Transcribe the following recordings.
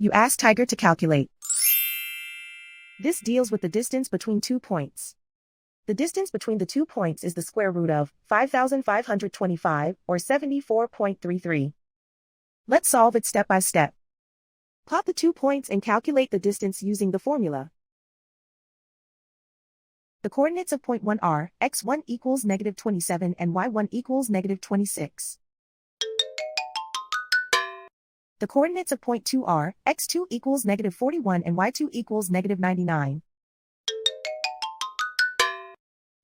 You ask Tiger to calculate. This deals with the distance between 2 points. The distance between the 2 points is the square root of 5,525, or 74.33. Let's solve it step by step. Plot the 2 points and calculate the distance using the formula. The coordinates of point 1 are x1 equals -27 and y1 equals -26. The coordinates of point 2 are x2 equals -41 and y2 equals -99.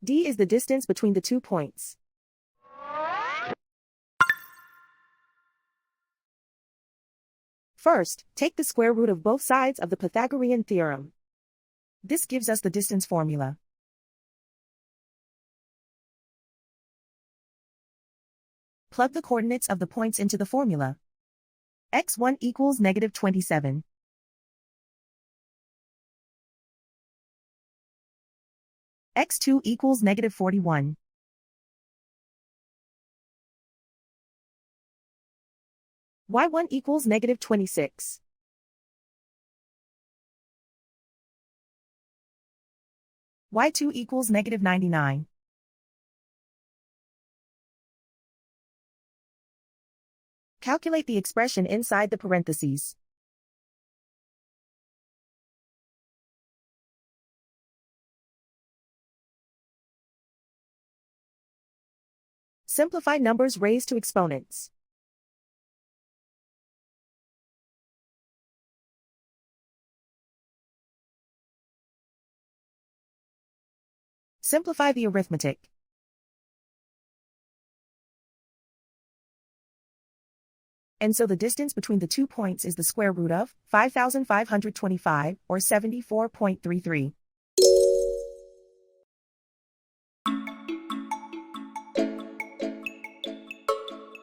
D is the distance between the 2 points. First, take the square root of both sides of the Pythagorean theorem. This gives us the distance formula. Plug the coordinates of the points into the formula. x1 equals -27. x2 equals -41. y1 equals -26. y2 equals -99. Calculate the expression inside the parentheses. Simplify numbers raised to exponents. Simplify the arithmetic. And so the distance between the 2 points is the square root of 5,525, or 74.33.